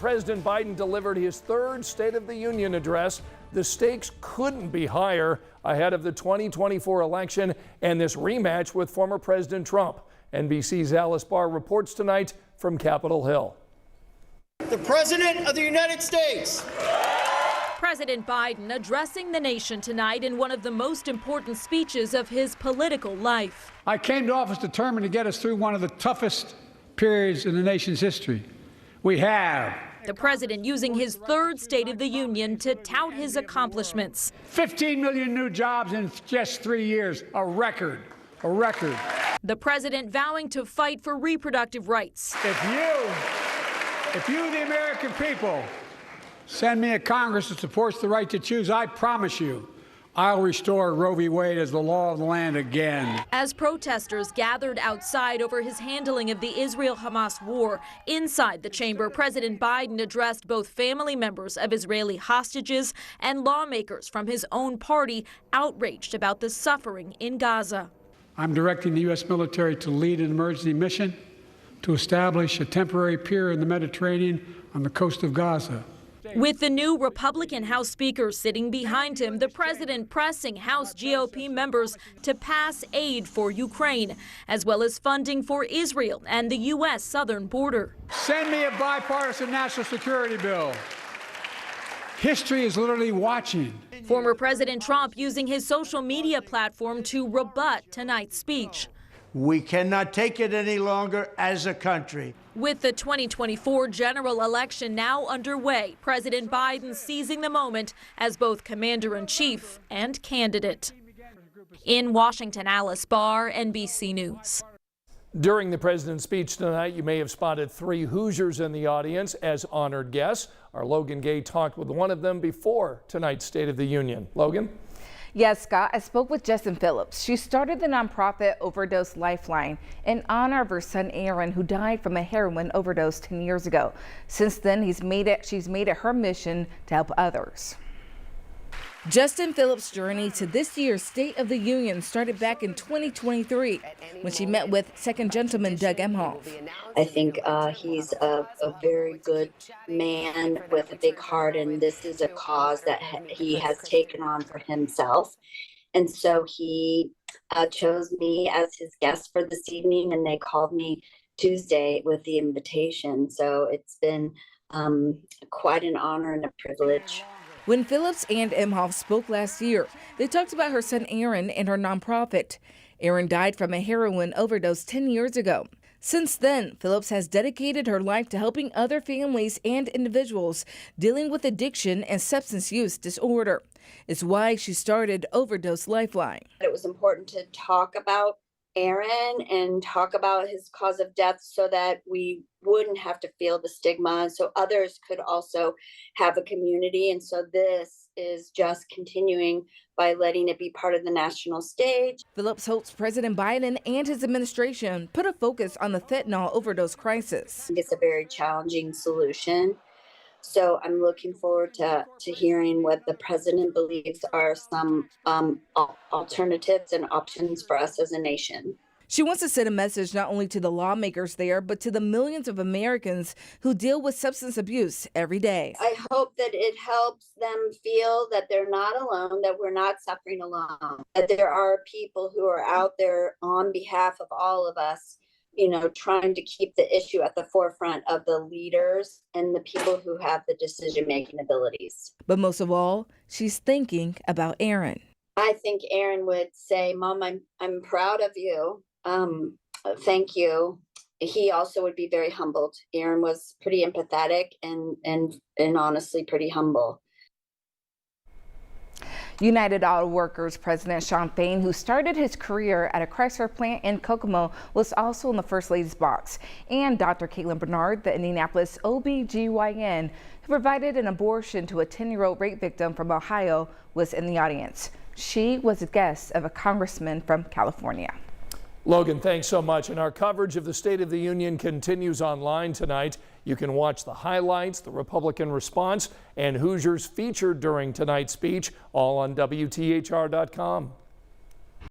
President Biden delivered his third State of the Union address. The stakes couldn't be higher ahead of the 2024 election and this rematch with former President Trump. NBC's Alice Barr reports tonight from Capitol Hill. The President of the United States. President Biden addressing the nation tonight in one of the most important speeches of his political life. I came to office determined to get us through one of the toughest periods in the nation's history. We have. The president using his third State of the Union to tout his accomplishments. 15 million new jobs in just 3 years, a record, a record. The president vowing to fight for reproductive rights. If you, the American people, send me a Congress that supports the right to choose, I promise you, I'll restore Roe v. Wade as the law of the land again. As protesters gathered outside over his handling of the Israel-Hamas war, inside the chamber, President Biden addressed both family members of Israeli hostages and lawmakers from his own party outraged about the suffering in Gaza. I'm directing the U.S. military to lead an emergency mission to establish a temporary pier in the Mediterranean on the coast of Gaza. With the new Republican House Speaker sitting behind him, the president pressing House GOP members to pass aid for Ukraine, as well as funding for Israel and the U.S. southern border. Send me a bipartisan national security bill. History is literally watching. Former President Trump using his social media platform to rebut tonight's speech. We cannot take it any longer as a country. With the 2024 general election now underway, President Biden seizing the moment as both commander-in-chief and candidate. In Washington, Alice Barr, NBC News. During the president's speech tonight, you may have spotted 3 Hoosiers in the audience as honored guests. Our Logan Gay talked with one of them before tonight's State of the Union. Logan? Yes, Scott, I spoke with Justin Phillips. She started the nonprofit Overdose Lifeline in honor of her son Aaron, who died from a heroin overdose 10 years ago. Since then, she's made it her mission to help others. Justin Phillips' journey to this year's State of the Union started back in 2023 when she met with Second Gentleman Doug Emhoff. I think he's a very good man with a big heart, and this is a cause that he has taken on for himself. And so he chose me as his guest for this evening, and they called me Tuesday with the invitation. So it's been quite an honor and a privilege. When Phillips and Emhoff spoke last year, they talked about her son Aaron and her nonprofit. Aaron died from a heroin overdose 10 years ago. Since then, Phillips has dedicated her life to helping other families and individuals dealing with addiction and substance use disorder. It's why she started Overdose Lifeline. It was important to talk about Aaron and talk about his cause of death so that we wouldn't have to feel the stigma, so others could also have a community. And so this is just continuing by letting it be part of the national stage. Phillips hopes President Biden and his administration put a focus on the fentanyl overdose crisis. It's a very challenging solution. So I'm looking forward to hearing what the president believes are some alternatives and options for us as a nation. She wants to send a message not only to the lawmakers there, but to the millions of Americans who deal with substance abuse every day. I hope that it helps them feel that they're not alone, that we're not suffering alone, that there are people who are out there on behalf of all of us, trying to keep the issue at the forefront of the leaders and the people who have the decision-making abilities. But most of all, she's thinking about Aaron. I think Aaron would say, Mom, I'm proud of you. Thank you. He also would be very humbled. Aaron was pretty empathetic and honestly pretty humble. United Auto Workers President Shawn Fain, who started his career at a Chrysler plant in Kokomo, was also in the First Lady's box. And Dr. Caitlin Bernard, the Indianapolis OB/GYN, who provided an abortion to a 10-year-old rape victim from Ohio, was in the audience. She was a guest of a congressman from California. Logan, thanks so much. And our coverage of the State of the Union continues online tonight. You can watch the highlights, the Republican response, and Hoosiers featured during tonight's speech, all on WTHR.com.